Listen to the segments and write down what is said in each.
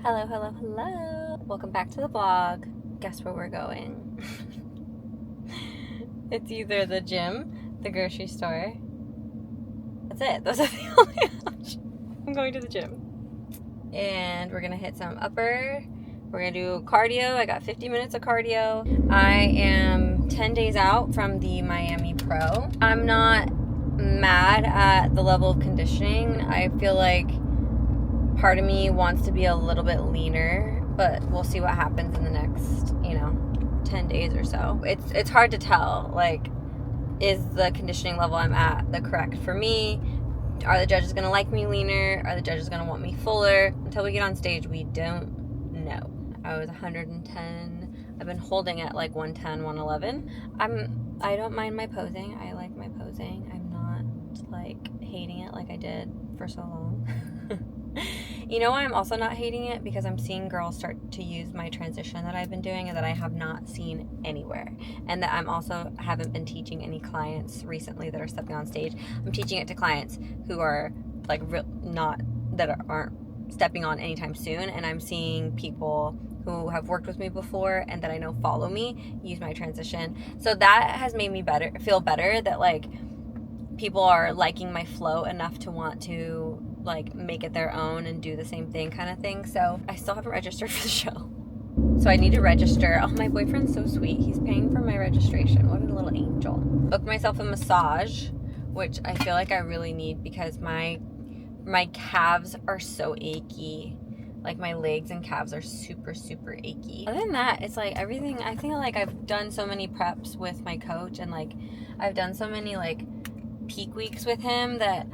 Hello, hello, hello. Welcome back to the vlog. Guess where we're going? It's either the gym, the grocery store. That's it. Those are the only options. I'm going to the gym. And we're going to hit some upper. We're going to do cardio. I got 50 minutes of cardio. I am 10 days out from the Miami Pro. I'm not mad at the level of conditioning. I feel like part of me wants to be a little bit leaner, but we'll see what happens in the next, 10 days or so. It's hard to tell, like, is the conditioning level I'm at the correct for me? Are the judges going to like me leaner? Are the judges going to want me fuller? Until we get on stage, we don't know. I was 110. I've been holding at like 110, 111. I don't mind my posing. I like my posing. I'm not like hating it like I did for so long. You know why I'm also not hating it? Because I'm seeing girls start to use my transition that I've been doing and that I have not seen anywhere. And that I'm also haven't been teaching any clients recently that are stepping on stage. I'm teaching it to clients who are like aren't stepping on anytime soon. And I'm seeing people who have worked with me before and that I know follow me use my transition. So that has made me feel better that like people are liking my flow enough to want to like make it their own and do the same thing kind of thing. So I still haven't registered for the show, so I need to register. Oh, my boyfriend's so sweet. He's paying for my registration. What a little angel. Booked myself a massage, which I feel like I really need because my calves are so achy. Like my legs and calves are super, super achy. Other than that, it's like everything. I think like I've done so many preps with my coach and like I've done so many like peak weeks with him that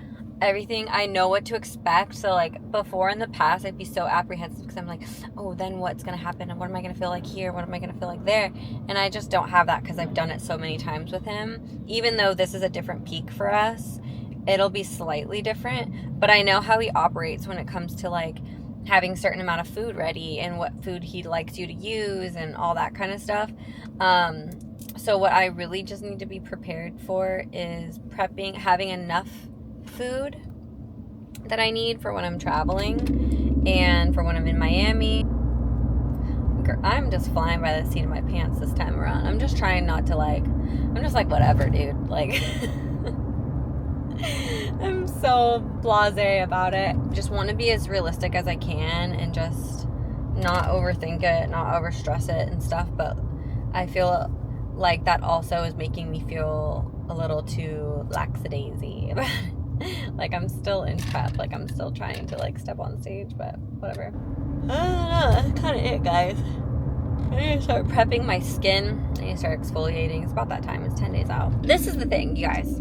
everything, I know what to expect. So like before in the past, I'd be so apprehensive because I'm like, oh, then what's going to happen? And what am I going to feel like here? What am I going to feel like there? And I just don't have that because I've done it so many times with him. Even though this is a different peak for us, it'll be slightly different. But I know how he operates when it comes to like having a certain amount of food ready and what food he likes you to use and all that kind of stuff. So what I really just need to be prepared for is having enough food that I need for when I'm traveling and for when I'm in Miami. I'm just flying by the seat of my pants this time around. I'm just trying not to like, I'm just like, whatever, dude. Like, I'm so blasé about it. Just want to be as realistic as I can and just not overthink it, not overstress it and stuff. But I feel like that also is making me feel a little too lackadaisy about it. Like I'm still in prep, like I'm still trying to like step on stage, but whatever. I don't know, that's kind of it, guys. I need to start prepping my skin. I need to start exfoliating. It's about that time. It's 10 days out. This is the thing, you guys.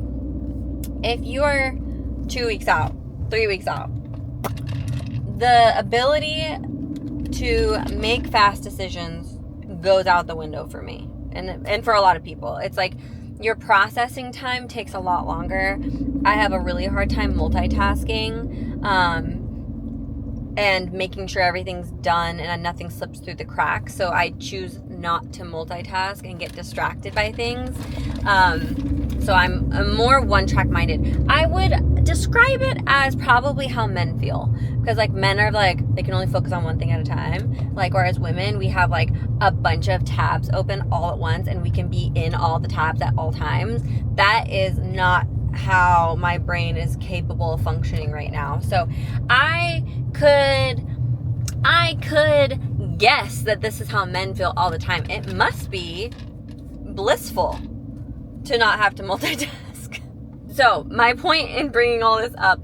If you're 2 weeks out, 3 weeks out, the ability to make fast decisions goes out the window for me and for a lot of people. It's like your processing time takes a lot longer. I have a really hard time multitasking and making sure everything's done and nothing slips through the cracks. So I choose not to multitask and get distracted by things. So I'm more one-track minded. I would describe it as probably how men feel. Because like men are like, they can only focus on one thing at a time. Like whereas women, we have like a bunch of tabs open all at once and we can be in all the tabs at all times. That is not how my brain is capable of functioning right now. So I could guess that this is how men feel all the time. It must be blissful to not have to multitask. So my point in bringing all this up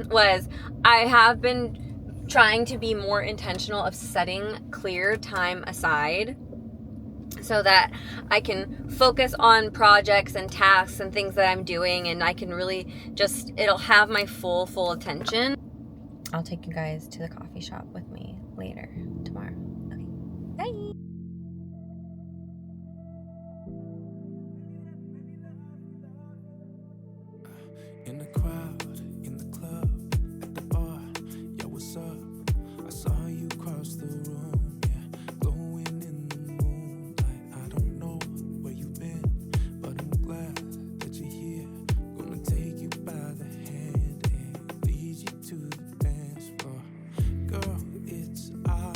was I have been trying to be more intentional of setting clear time aside so that I can focus on projects and tasks and things that I'm doing, and I can really just, it'll have my full attention. I'll take you guys to the coffee shop with me later tomorrow. Okay, bye. In the crowd, in the club, at the bar, yo, what's up? I saw you cross the room, yeah, glowing in the moonlight. I don't know where you've been, but I'm glad that you're here. Gonna take you by the hand and lead you to the dance floor. Girl, it's our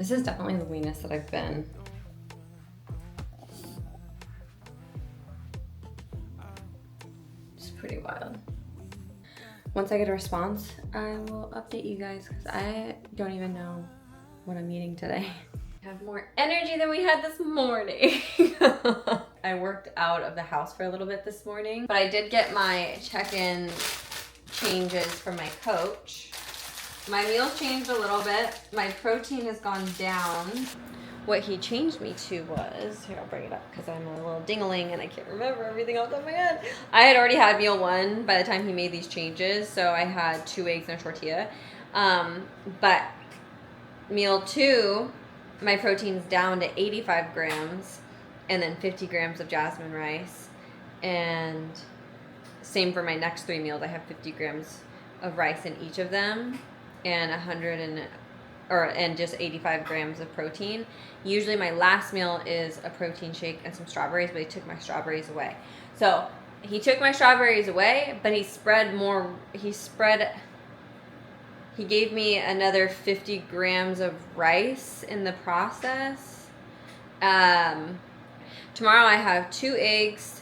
This is definitely the leanest that I've been. It's pretty wild. Once I get a response, I will update you guys because I don't even know what I'm eating today. I have more energy than we had this morning. I worked out of the house for a little bit this morning, but I did get my check-in changes from my coach. My meals changed a little bit. My protein has gone down. What he changed me to was, here I'll bring it up because I'm a little ding-a-ling and I can't remember everything off the top of my head. I had already had meal 1 by the time he made these changes, so I had 2 eggs and a tortilla. But meal 2, my protein's down to 85 grams and then 50 grams of jasmine rice. And same for my next 3 meals. I have 50 grams of rice in each of them and and just 85 grams of protein. Usually my last meal is a protein shake and some strawberries, but he took my strawberries away. So he took my strawberries away, but he gave me another 50 grams of rice in the process. Tomorrow I have 2 eggs,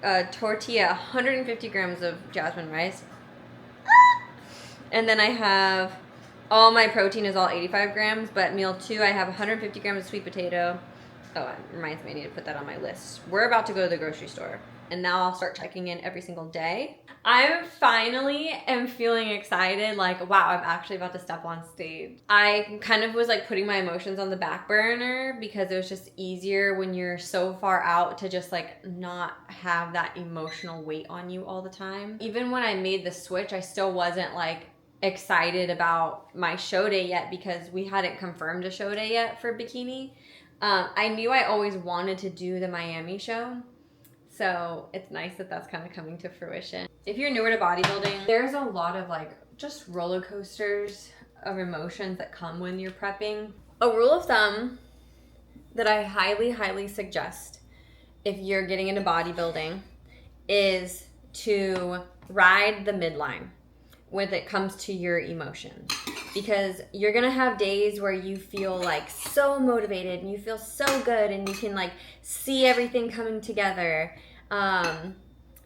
a tortilla, 150 grams of jasmine rice. And then I have, all my protein is all 85 grams, but meal 2 I have 150 grams of sweet potato. Oh, it reminds me I need to put that on my list. We're about to go to the grocery store, and now I'll start checking in every single day. I finally am feeling excited, like, wow, I'm actually about to step on stage. I kind of was like putting my emotions on the back burner because it was just easier when you're so far out to just like not have that emotional weight on you all the time. Even when I made the switch, I still wasn't like excited about my show day yet because we hadn't confirmed a show day yet for bikini. I knew I always wanted to do the Miami show, so it's nice that that's kind of coming to fruition. If you're newer to bodybuilding, there's a lot of like just roller coasters of emotions that come when you're prepping. A rule of thumb that I highly, highly suggest if you're getting into bodybuilding is to ride the midline when it comes to your emotions, because you're gonna have days where you feel like so motivated and you feel so good and you can like see everything coming together.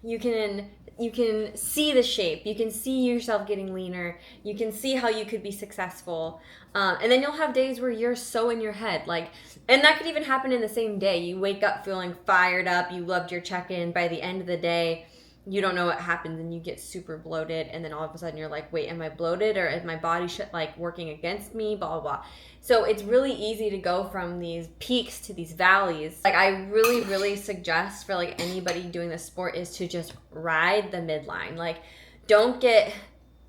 You can see the shape, you can see yourself getting leaner, you can see how you could be successful, and then you'll have days where you're so in your head, like, and that could even happen in the same day. You wake up feeling fired up, you loved your check-in, by the end of the day you don't know what happens and you get super bloated, and then all of a sudden you're like, wait, am I bloated or is my body like working against me, blah, blah, blah. So it's really easy to go from these peaks to these valleys. Like, I really, really suggest for like anybody doing this sport is to just ride the midline. Like, don't get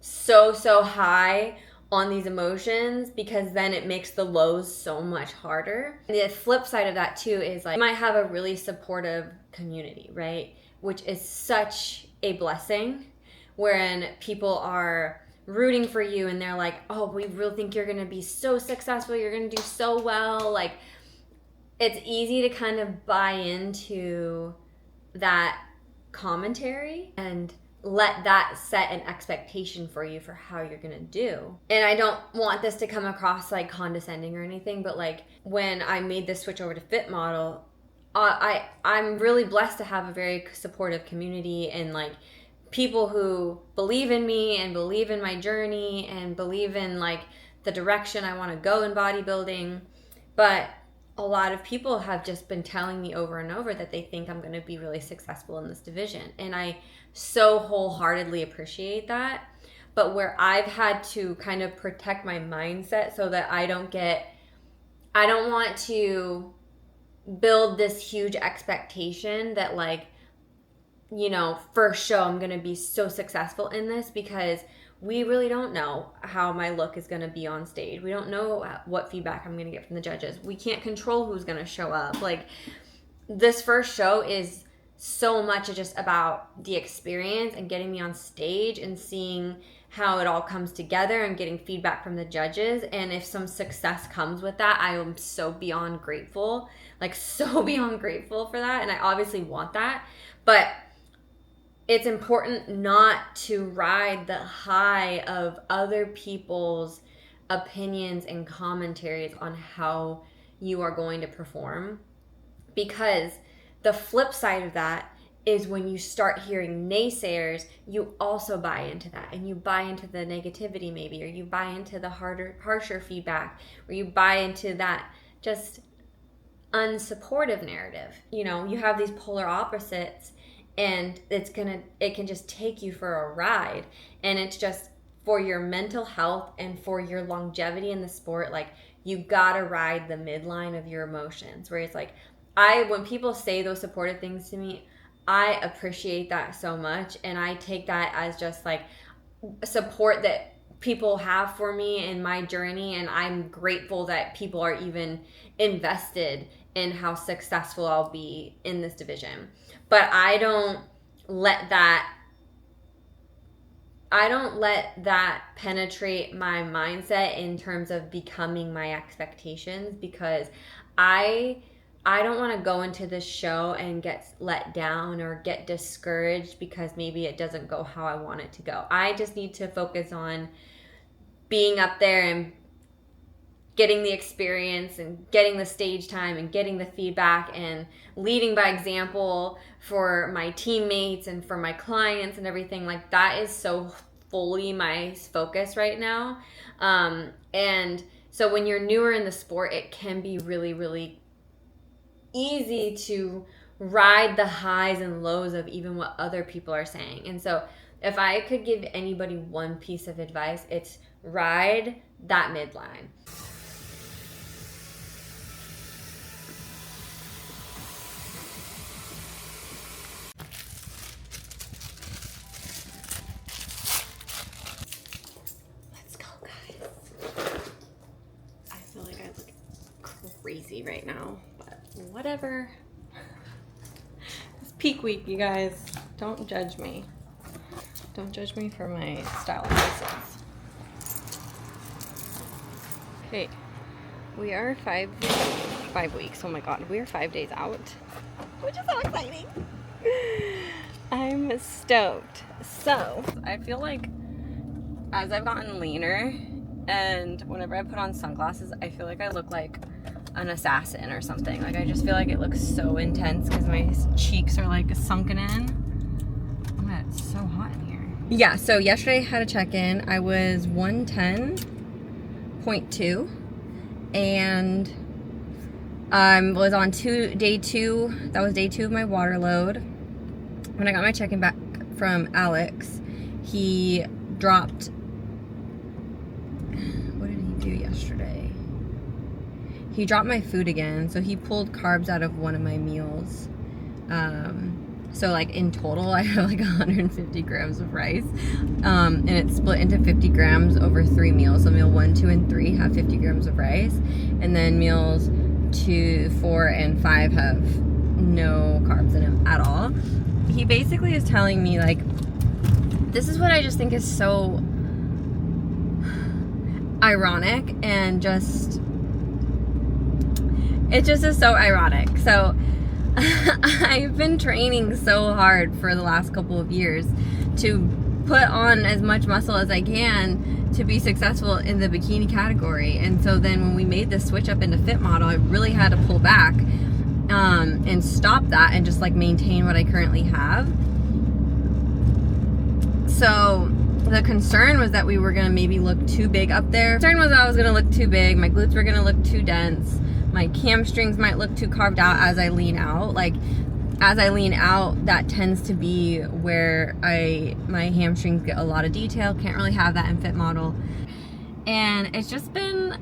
so high on these emotions because then it makes the lows so much harder. And the flip side of that too is like, you might have a really supportive community, right? Which is such a blessing, wherein people are rooting for you and they're like, oh, we really think you're gonna be so successful, you're gonna do so well. Like, it's easy to kind of buy into that commentary and let that set an expectation for you for how you're gonna do. And I don't want this to come across like condescending or anything, but like when I made this switch over to Fit Model, I'm really blessed to have a very supportive community and like people who believe in me and believe in my journey and believe in like the direction I want to go in bodybuilding. But a lot of people have just been telling me over and over that they think I'm going to be really successful in this division. And I so wholeheartedly appreciate that. But where I've had to kind of protect my mindset so that I don't want to build this huge expectation that like, you know, first show I'm gonna be so successful in this, because we really don't know how my look is gonna be on stage. We don't know what feedback I'm gonna get from the judges. We can't control who's gonna show up. Like, this first show is so much just about the experience and getting me on stage and seeing how it all comes together and getting feedback from the judges. And if some success comes with that, I am so beyond grateful, like so beyond grateful for that. And I obviously want that, but it's important not to ride the high of other people's opinions and commentaries on how you are going to perform, because the flip side of that is when you start hearing naysayers, you also buy into that, and you buy into the negativity maybe, or you buy into the harsher feedback, or you buy into that just unsupportive narrative. You know, you have these polar opposites, and it can just take you for a ride. And it's just, for your mental health and for your longevity in the sport, like, you gotta ride the midline of your emotions. Where it's like, when people say those supportive things to me, I appreciate that so much, and I take that as just like support that people have for me in my journey, and I'm grateful that people are even invested in how successful I'll be in this division. But I don't let that penetrate my mindset in terms of becoming my expectations, because I don't want to go into this show and get let down or get discouraged because maybe it doesn't go how I want it to go. I just need to focus on being up there and getting the experience and getting the stage time and getting the feedback and leading by example for my teammates and for my clients and everything. Like, that is so fully my focus right now. And so when you're newer in the sport, it can be really, really easy to ride the highs and lows of even what other people are saying. And so if I could give anybody one piece of advice, it's ride that midline. Let's go, guys. I feel like I look crazy right now, but whatever. It's peak week, you guys. Don't judge me. Don't judge me for my style choices. Okay, we are 5 weeks. Oh my god, we are 5 days out, which is so exciting. I'm stoked. So I feel like as I've gotten leaner, and whenever I put on sunglasses, I feel like I look like an assassin or something. Like, I just feel like it looks so intense because my cheeks are like sunken in. Oh my god, it's so hot in here. Yeah, so yesterday I had a check-in. I was 110.2, and was on day two. That was day 2 of my water load. When I got my check-in back from Alex, he dropped, what did he do yesterday? He dropped my food again, so he pulled carbs out of one of my meals. So like in total, I have like 150 grams of rice, and it's split into 50 grams over 3 meals. So meal 1, 2, and 3 have 50 grams of rice, and then meals 2, 4, and 5 have no carbs in them at all. He basically is telling me, like, this is what I just think is so ironic, and just, it just is so ironic. So I've been training so hard for the last couple of years to put on as much muscle as I can to be successful in the bikini category. And so then when we made this switch up into fit model, I really had to pull back and stop that and just like maintain what I currently have. So the concern was that we were going to maybe look too big up there. The concern was that I was going to look too big. My glutes were going to look too dense. My hamstrings might look too carved out as I lean out. Like, as I lean out, that tends to be where my hamstrings get a lot of detail. Can't really have that in fit model. And it's just been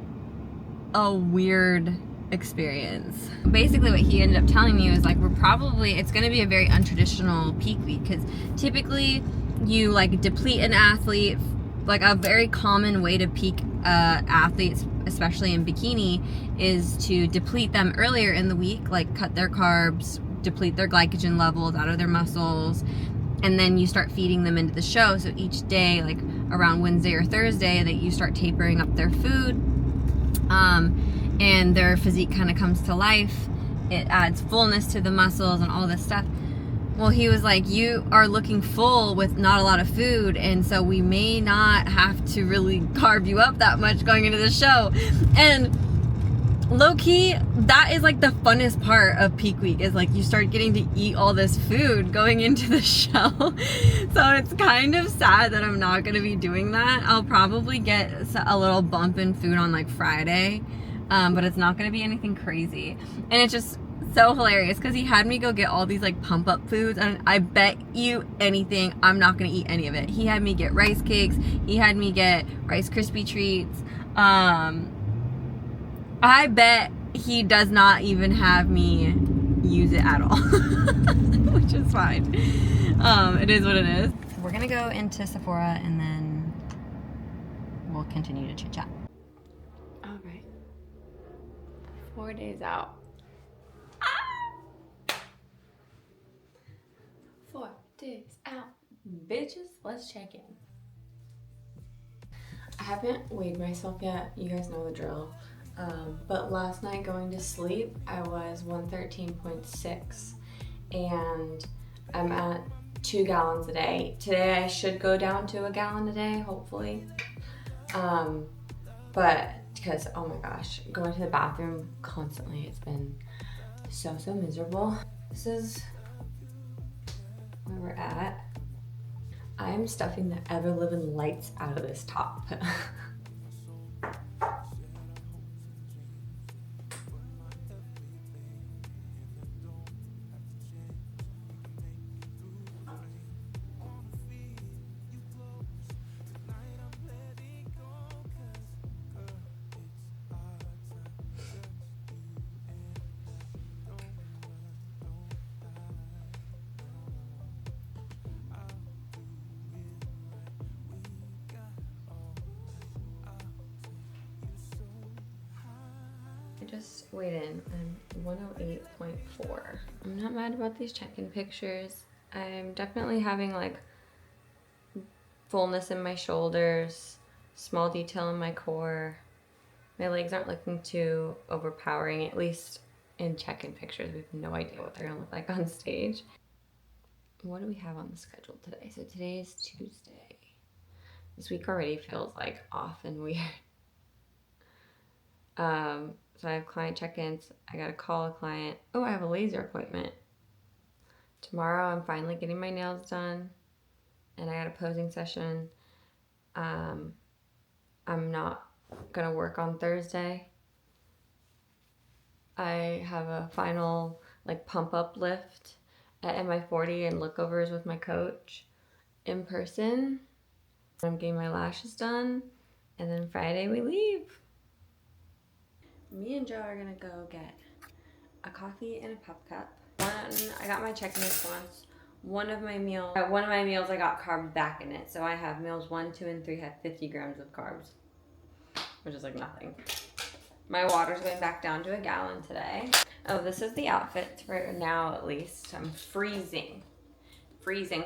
a weird experience. Basically what he ended up telling me was like, it's going to be a very untraditional peak week, because typically you like deplete an athlete. Like, a very common way to peak athletes, especially in bikini, is to deplete them earlier in the week, like cut their carbs, deplete their glycogen levels out of their muscles, and then you start feeding them into the show. So each day, like around Wednesday or Thursday, that you start tapering up their food, and their physique kind of comes to life. It adds fullness to the muscles and all this stuff. Well, he was like, you are looking full with not a lot of food, and so we may not have to really carb you up that much going into the show. And low-key, that is like the funnest part of peak week, is like you start getting to eat all this food going into the show. So it's kind of sad that I'm not going to be doing that. I'll probably get a little bump in food on like Friday, but it's not going to be anything crazy. And it's just so hilarious because he had me go get all these like pump up foods, and I bet you anything I'm not gonna eat any of it. He had me get rice cakes, he had me get Rice Krispie treats. I bet he does not even have me use it at all. Which is fine. It is what it is. We're gonna go into Sephora and then we'll continue to chit chat. All right, 4 days out. 4 days out, bitches. Let's check in. I haven't weighed myself yet. You guys know the drill. But last night going to sleep, I was 113.6, and I'm at 2 gallons a day. Today I should go down to 1 gallon a day, hopefully. But because, oh my gosh, going to the bathroom constantly, it's been so miserable. This is where we're at. I'm stuffing the ever-living lights out of this top. I just weighed in. I'm 108.4. I'm not mad about these check-in pictures. I'm definitely having like fullness in my shoulders, small detail in my core. My legs aren't looking too overpowering, at least in check-in pictures. We have no idea what they're gonna look like on stage. What do we have on the schedule today? So today is Tuesday. This week already feels like off and weird. So I have client check-ins. I gotta call a client. Oh, I have a laser appointment. Tomorrow I'm finally getting my nails done, and I got a posing session. I'm not gonna work on Thursday. I have a final like pump up lift at MI40 and lookovers with my coach in person. I'm getting my lashes done, and then Friday we leave. Me and Joe are gonna go get a coffee and a pup cup. I got my check-in response. One of my meals I got carb back in it. So I have meals 1, 2, and 3 have 50 grams of carbs, which is like nothing. My water's going back down to 1 gallon today. Oh, this is the outfit for now, at least. I'm freezing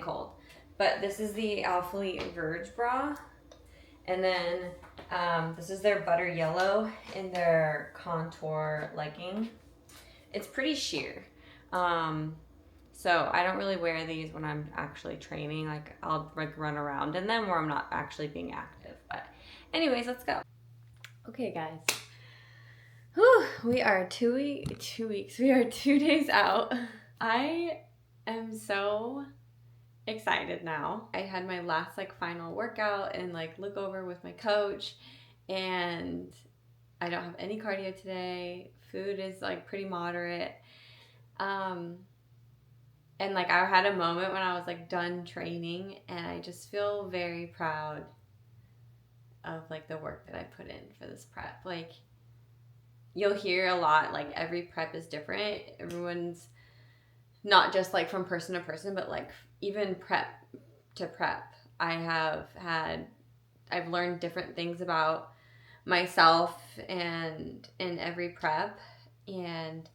cold. But this is the Alphalete Verge bra. And then this is their butter yellow in their contour legging. It's pretty sheer. So I don't really wear these when I'm actually training. Like I'll like run around in them where I'm not actually being active. But anyways, let's go. Okay, guys. Whew, we are 2 weeks. We are 2 days out. I am so excited now. I had my last like final workout and like look over with my coach, and I don't have any cardio today. Food is like pretty moderate. And like I had a moment when I was like done training, and I just feel very proud of like the work that I put in for this prep. Like you'll hear a lot, like every prep is different. Everyone's not just like from person to person, but like even prep to prep, I've learned different things about myself and in every prep. And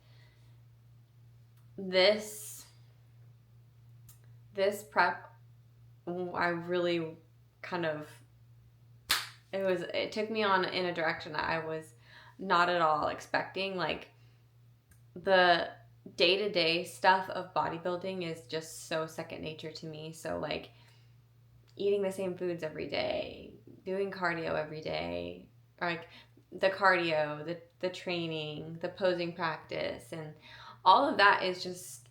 this prep, I really kind of, it took me on in a direction that I was not at all expecting. Like the day-to-day stuff of bodybuilding is just so second nature to me. So like eating the same foods every day, doing cardio every day, or like the cardio, the training, the posing practice, and all of that is just,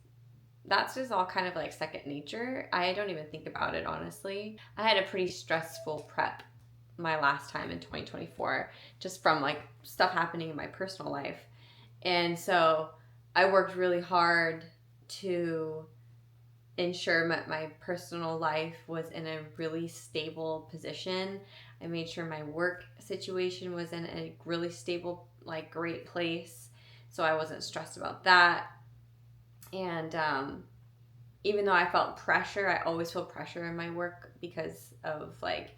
that's just all kind of like second nature. I don't even think about it, honestly. I had a pretty stressful prep my last time in 2024, just from like stuff happening in my personal life. And so I worked really hard to ensure my personal life was in a really stable position. I made sure my work situation was in a really stable, like great place, so I wasn't stressed about that. And even though I felt pressure, I always feel pressure in my work because of like,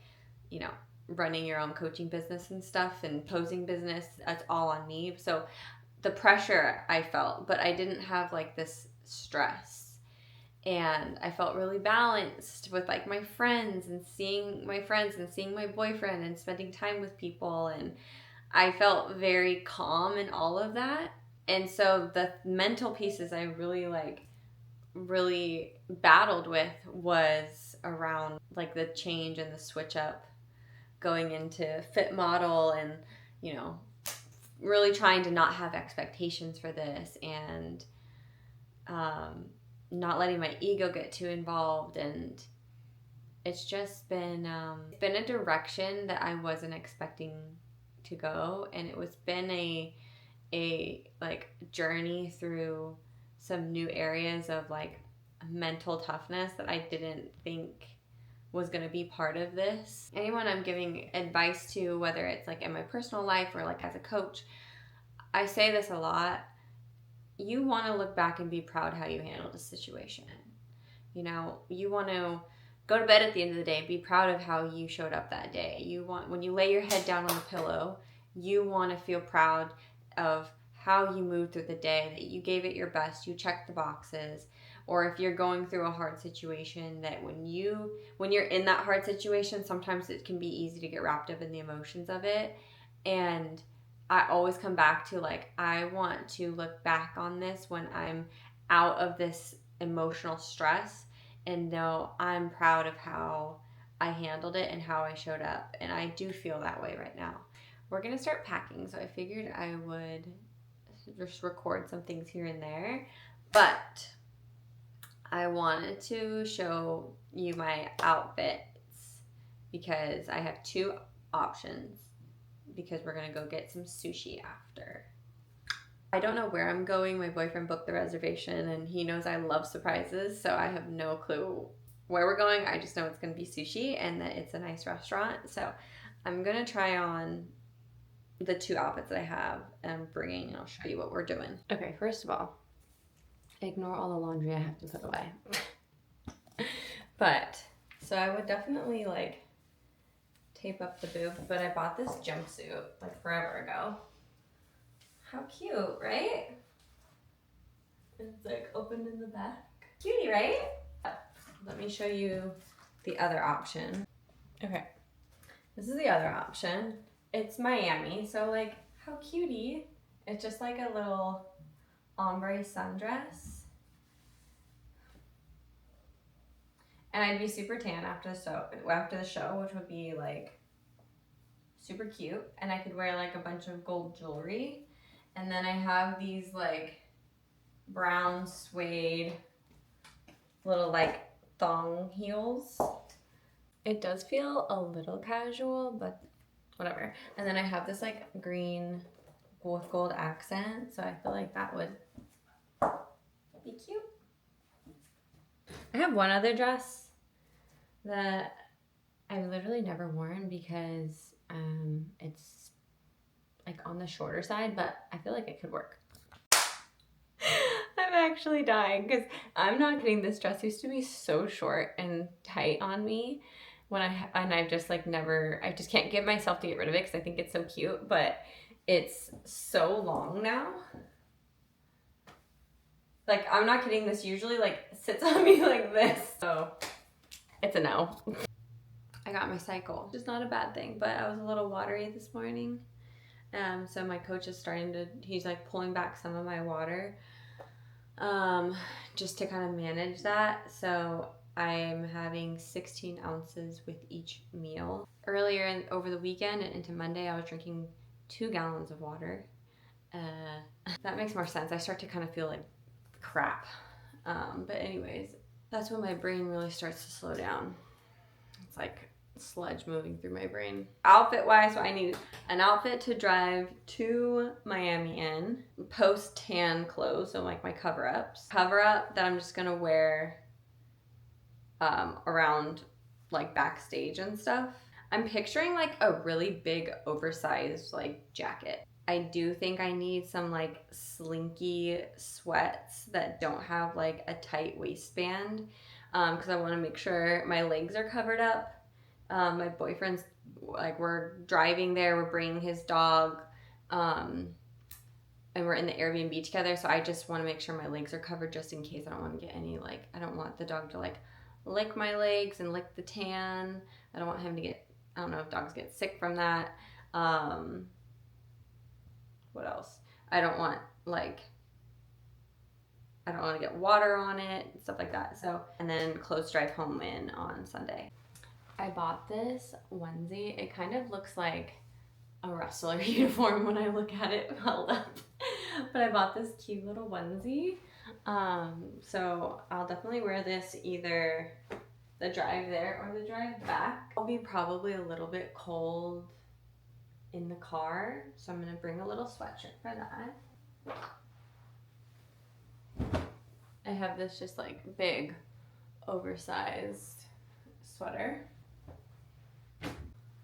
you know, running your own coaching business and stuff and posing business, that's all on me. So the pressure I felt, but I didn't have like this stress. And I felt really balanced with like my friends and seeing my friends and seeing my boyfriend and spending time with people. And I felt very calm in all of that. And so the mental pieces I really battled with was around like the change and the switch up going into fit model, and, you know, really trying to not have expectations for this, and not letting my ego get too involved. And it's just been a direction that I wasn't expecting to go, and it was been a like journey through some new areas of like mental toughness that I didn't think was going to be part of this. Anyone I'm giving advice to, whether it's like in my personal life or like as a coach, I say this a lot. You want to look back and be proud how you handled a situation. You know, you want to go to bed at the end of the day, be proud of how you showed up that day. You want, when you lay your head down on the pillow, you want to feel proud of how you moved through the day, that you gave it your best, you checked the boxes. Or if you're going through a hard situation, that when you're in that hard situation, sometimes it can be easy to get wrapped up in the emotions of it. And I always come back to like, I want to look back on this when I'm out of this emotional stress and know I'm proud of how I handled it and how I showed up. And I do feel that way right now. We're going to start packing, so I figured I would just record some things here and there. But I wanted to show you my outfits because I have two options, because we're going to go get some sushi after. I don't know where I'm going. My boyfriend booked the reservation and he knows I love surprises, so I have no clue where we're going. I just know it's going to be sushi and that it's a nice restaurant. So I'm going to try on the two outfits that I have and I'm bringing, and I'll show you what we're doing. Okay, first of all, ignore all the laundry I have to put away. But, so I would definitely like tape up the boob, but I bought this jumpsuit like forever ago. How cute, right? It's like open in the back. Cutie, right? Let me show you the other option. Okay, this is the other option. It's Miami, so like, how cutie. It's just like a little ombre sundress. And I'd be super tan after the show, which would be like super cute. And I could wear like a bunch of gold jewelry. And then I have these like brown suede little like thong heels. It does feel a little casual, but whatever. And then I have this like green with gold accent, so I feel like that would be cute. I have one other dress that I've literally never worn because it's like on the shorter side, but I feel like it could work. I'm actually dying because I'm not kidding. This dress used to be so short and tight on me and I've just like never, I just can't get myself to get rid of it because I think it's so cute, but it's so long now. Like, I'm not kidding, this usually like sits on me like this, so it's a no. I got my cycle, which is not a bad thing, but I was a little watery this morning. So my coach is he's like pulling back some of my water. just to kind of manage that. So I'm having 16 ounces with each meal. Earlier over the weekend and into Monday, I was drinking 2 gallons of water. That makes more sense. I start to kind of feel like crap. But anyways, that's when my brain really starts to slow down. It's like sludge moving through my brain. Outfit wise, so I need an outfit to drive to Miami in, post tan clothes, so like my cover up that I'm just gonna wear around like backstage and stuff. I'm picturing like a really big oversized like jacket. I do think I need some like slinky sweats that don't have like a tight waistband, because I want to make sure my legs are covered up. My boyfriend's like, we're driving there, we're bringing his dog, and we're in the Airbnb together, so I just want to make sure my legs are covered just in case. I don't want to get any like, I don't want the dog to like lick my legs and lick the tan. I don't want him to get, I don't know if dogs get sick from that. What else? I don't want to get water on it, stuff like that. So, and then clothes drive home in on Sunday. I bought this onesie. It kind of looks like a wrestler uniform when I look at it held up. But I bought this cute little onesie. So I'll definitely wear this either the drive there or the drive back. I'll be probably a little bit cold in the car, so I'm gonna bring a little sweatshirt for that. I have this just like big oversized sweater.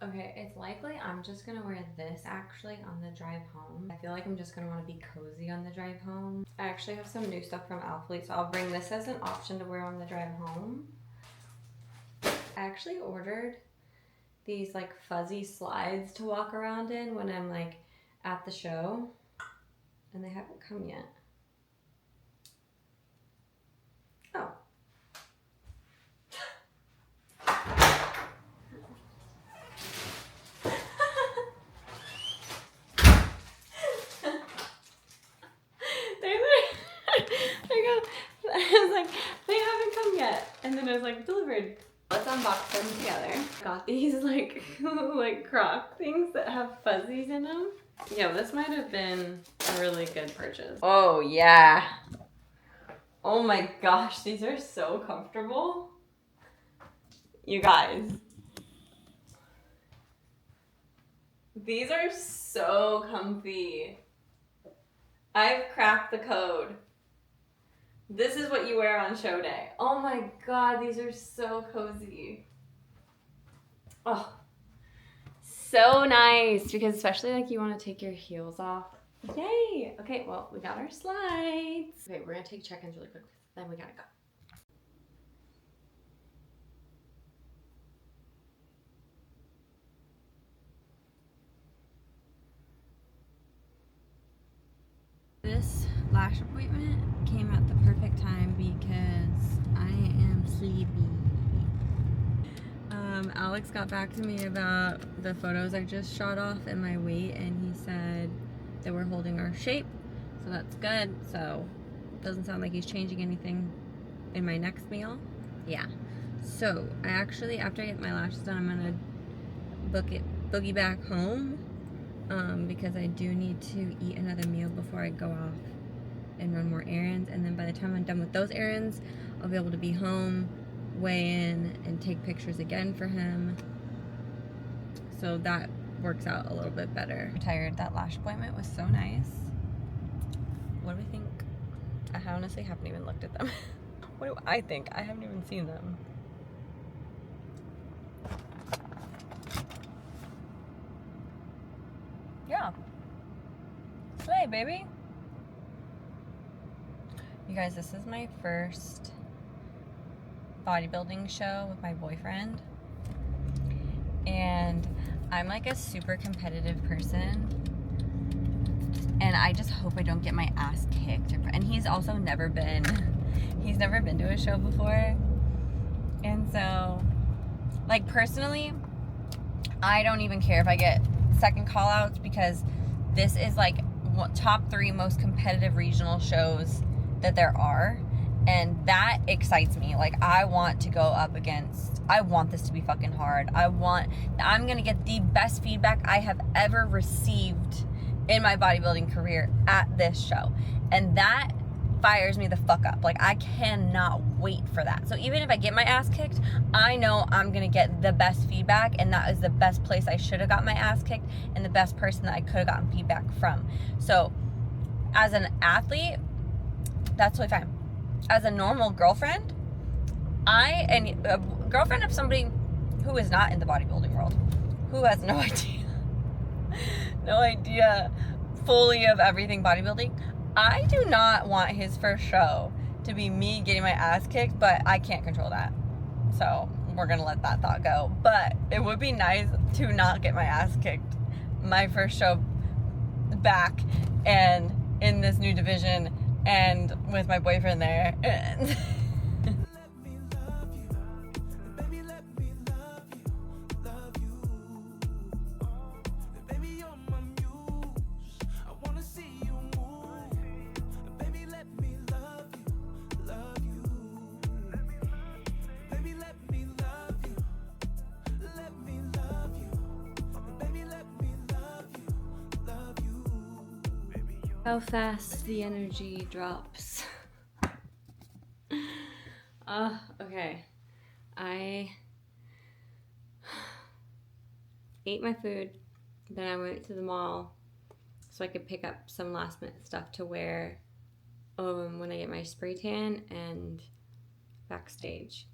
Okay, it's likely I'm just gonna wear this actually on the drive home. I feel like I'm just gonna want to be cozy on the drive home. I actually have some new stuff from Alphalete, so I'll bring this as an option to wear on the drive home. I actually ordered these like fuzzy slides to walk around in when I'm like at the show, and they haven't come yet. Oh. I was like, they haven't come yet. And then I was like, delivered. Let's unbox them together. Got these like like croc things that have fuzzies in them. Yeah, this might have been a really good purchase. Oh yeah. Oh my gosh, these are so comfortable. You guys. These are so comfy. I've cracked the code. This is what you wear on show day. Oh my god, these are so cozy. Oh, so nice, because especially like you want to take your heels off. Yay! Okay, well, we got our slides. Okay, we're gonna take check-ins really quick, then we gotta go. This lash appointment came at the perfect time because I am sleepy. Alex got back to me about the photos I just shot off and my weight, and he said that we're holding our shape, so that's good. So it doesn't sound like he's changing anything in my next meal. Yeah. So I actually, after I get my lashes done, I'm gonna boogie back home. Because I do need to eat another meal before I go off and run more errands, and then by the time I'm done with those errands, I'll be able to be home, weigh in, and take pictures again for him. So that works out a little bit better. I'm tired. That lash appointment was so nice. What do we think? I honestly haven't even looked at them. What do I think? I haven't even seen them. Yeah. Slay, baby. You guys, this is my first bodybuilding show with my boyfriend. And I'm like a super competitive person. And I just hope I don't get my ass kicked. And he's also never been to a show before. And so, like, personally, I don't even care if I get second call outs, because this is like top 3 most competitive regional shows that there are. And that excites me. Like, I want to go up against, I want this to be fucking hard. I'm going to get the best feedback I have ever received in my bodybuilding career at this show. And that fires me the fuck up. Like, I cannot wait for that. So even if I get my ass kicked, I know I'm going to get the best feedback, and that is the best place I should have got my ass kicked and the best person that I could have gotten feedback from. So as an athlete, that's totally fine. As a normal girlfriend, and a girlfriend of somebody who is not in the bodybuilding world, who has no idea fully of everything bodybuilding, I do not want his first show to be me getting my ass kicked, but I can't control that. So we're going to let that thought go. But it would be nice to not get my ass kicked my first show back and in this new division and with my boyfriend there. How fast the energy drops. Okay. I ate my food, then I went to the mall so I could pick up some last minute stuff to wear when I get my spray tan and backstage.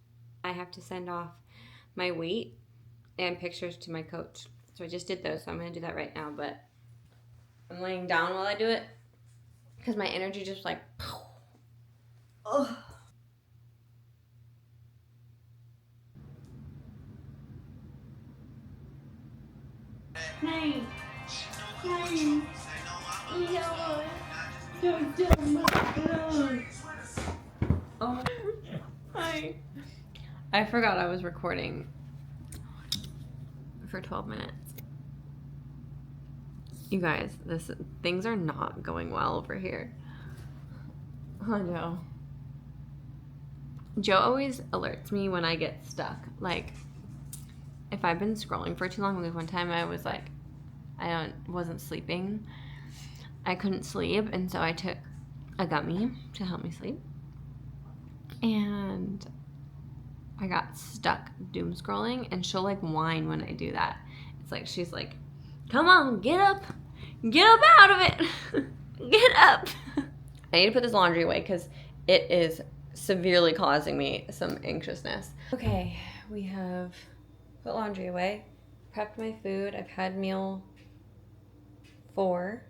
I have to send off my weight and pictures to my coach. So I just did those, so I'm gonna do that right now, but I'm laying down while I do it because my energy just like, ugh. Hey, don't do my. Oh, hi. I forgot I was recording for 12 minutes. You guys, things are not going well over here. Oh no. Joe always alerts me when I get stuck. Like, if I've been scrolling for too long, like one time I was like, wasn't sleeping. I couldn't sleep, and so I took a gummy to help me sleep. And I got stuck doom scrolling, and she'll like whine when I do that. It's like, she's like, come on, get up out of it. Get up. I need to put this laundry away because it is severely causing me some anxiousness. Okay, we have put laundry away, prepped my food. I've had meal 4.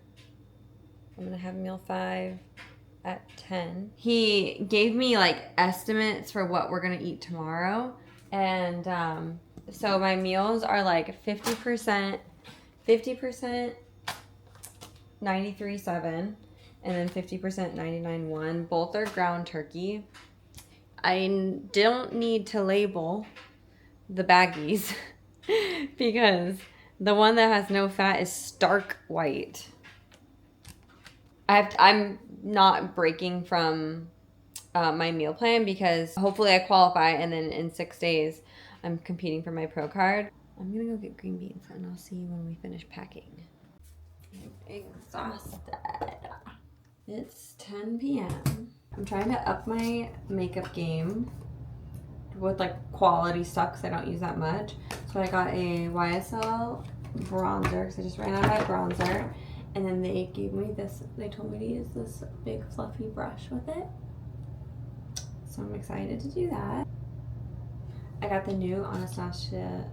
I'm gonna have meal 5 at 10. He gave me like estimates for what we're gonna eat tomorrow. And so my meals are like 50%, 93.7, and then 50% 99.1. Both are ground turkey. I don't need to label the baggies because the one that has no fat is stark white. I'm not breaking from my meal plan because hopefully I qualify, and then in 6 days I'm competing for my pro card. I'm gonna go get green beans and I'll see you when we finish packing. I'm exhausted. It's 10 p.m. I'm trying to up my makeup game with like quality stuff because I don't use that much. So I got a YSL bronzer because I just ran out of my bronzer. And then they gave me this, they told me to use this big fluffy brush with it. So I'm excited to do that. I got the new Anastasia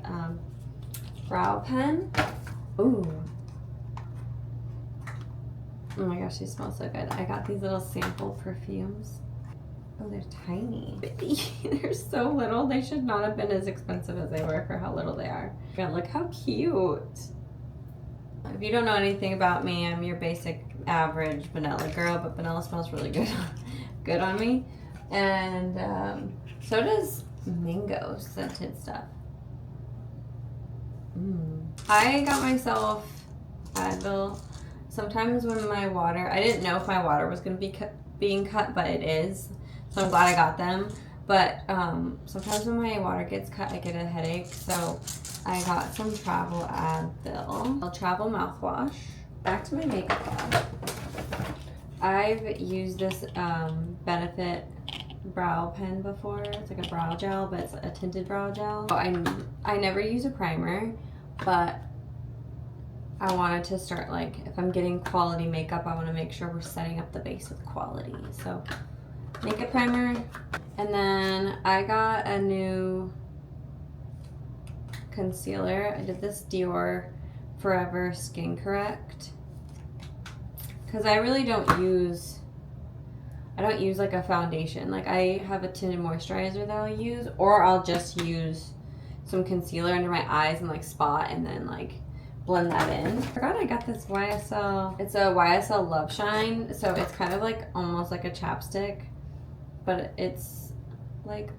brow pen. Ooh. Oh my gosh, they smell so good. I got these little sample perfumes. Oh, they're tiny. They're so little. They should not have been as expensive as they were for how little they are. God, look how cute. If you don't know anything about me, I'm your basic average vanilla girl, but vanilla smells really good on me. And so does mango scented stuff. I got myself Advil. Sometimes when my water, I didn't know if my water was going to be being cut, but it is. So I'm glad I got them. But sometimes when my water gets cut, I get a headache. So I got some Travel Advil. Travel mouthwash. Back to my makeup bag. I've used this Benefit brow pen before. It's like a brow gel, but it's a tinted brow gel. So I never use a primer, but I wanted to start, like, if I'm getting quality makeup, I want to make sure we're setting up the base with quality. So makeup primer, and then I got a new concealer. I did this Dior Forever Skin Correct because I really don't use like a foundation. Like, I have a tinted moisturizer that I'll use, or I'll just use some concealer under my eyes and like spot and then like blend that in. I forgot I got this YSL. It's a YSL Love Shine. So it's kind of like almost like a chapstick, but it's like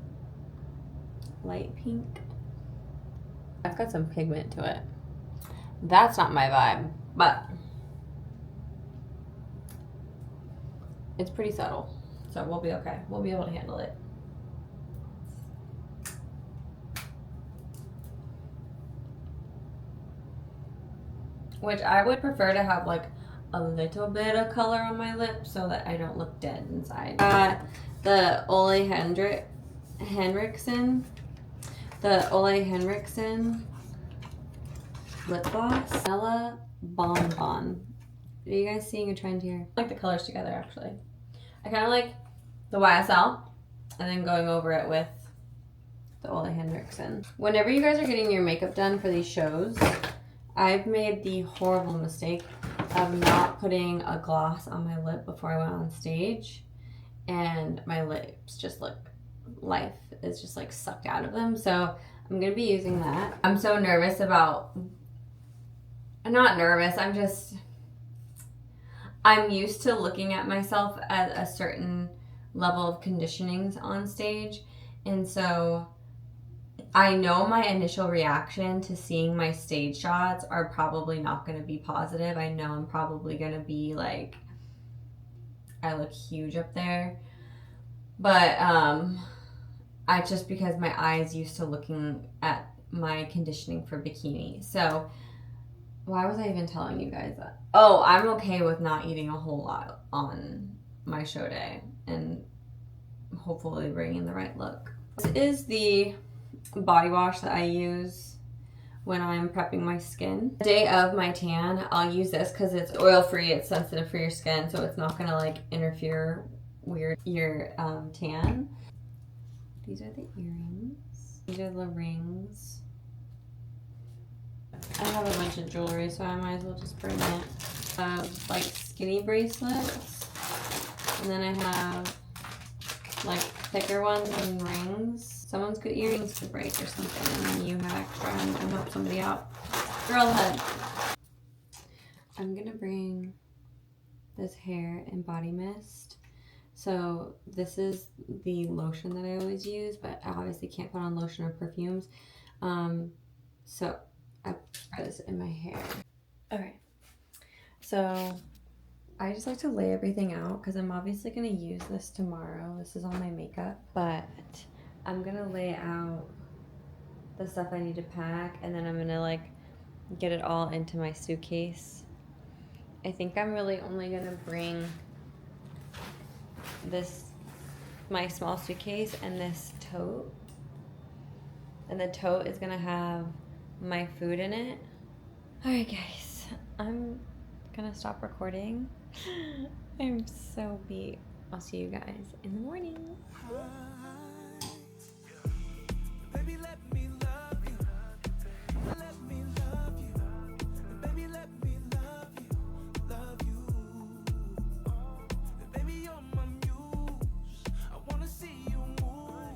light pink. I've got some pigment to it. That's not my vibe, but it's pretty subtle, so we'll be okay. We'll be able to handle it. Which I would prefer to have like a little bit of color on my lips so that I don't look dead inside. The Ole Henriksen lip gloss. Vanilla Bonbon. Are you guys seeing a trend here? I like the colors together, actually. I kind of like the YSL and then going over it with the Ole Henriksen. Whenever you guys are getting your makeup done for these shows, I've made the horrible mistake of not putting a gloss on my lip before I went on stage, and my lips just look, life is just like sucked out of them. So I'm gonna be using that. I'm so nervous about, I'm not nervous, I'm used to looking at myself at a certain level of conditionings on stage, and so I know my initial reaction to seeing my stage shots are probably not going to be positive. I know I'm probably going to be like, I look huge up there. But I just, because my eyes used to looking at my conditioning for bikini. So why was I even telling you guys that? Oh, I'm okay with not eating a whole lot on my show day and hopefully bringing the right look. This is the body wash that I use when I'm prepping my skin. The day of my tan, I'll use this because it's oil-free, it's sensitive for your skin, so it's not gonna like interfere with your tan. These are the earrings. These are the rings. I have a bunch of jewelry, so I might as well just bring it. Like skinny bracelets, and then I have like thicker ones and rings. Someone's good earrings could break or something, and then you have extra and help somebody out. Girl head. I'm gonna bring this hair and body mist. So this is the lotion that I always use, but I obviously can't put on lotion or perfumes. So I put this in my hair. Okay. So I just like to lay everything out because I'm obviously gonna use this tomorrow. This is all my makeup, but I'm gonna lay out the stuff I need to pack, and then I'm gonna like get it all into my suitcase. I think I'm really only gonna bring this, my small suitcase, and this tote. And the tote is gonna have my food in it. All right, guys, I'm gonna stop recording. I'm so beat. I'll see you guys in the morning. Baby, let me love you. Let me love you. Baby, let me love you. Love you. Baby, you're my muse. I wanna see you move.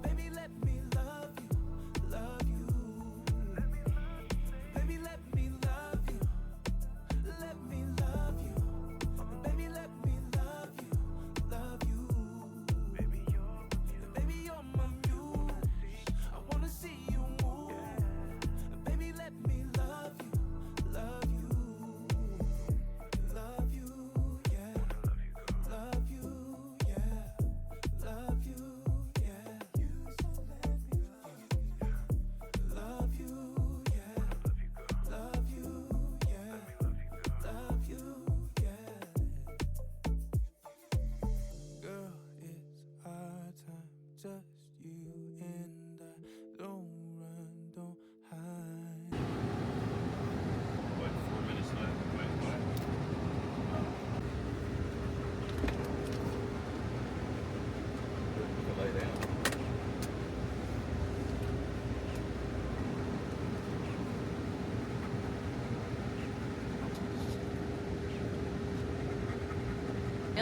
Baby, let me love you. Love you. Baby, let me love you. Let me love you. Baby, let me love you. Love you. Baby, you're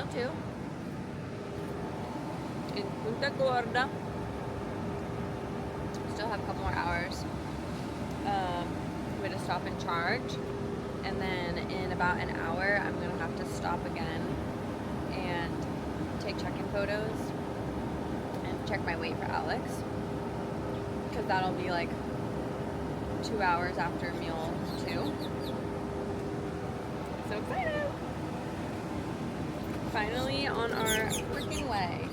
meal 2 in Punta Gorda. Still have a couple more hours. We're gonna stop and charge, and then in about an hour I'm gonna have to stop again and take check-in photos and check my weight for Alex, because that'll be like 2 hours after meal 2. So excited! Finally on our freaking way.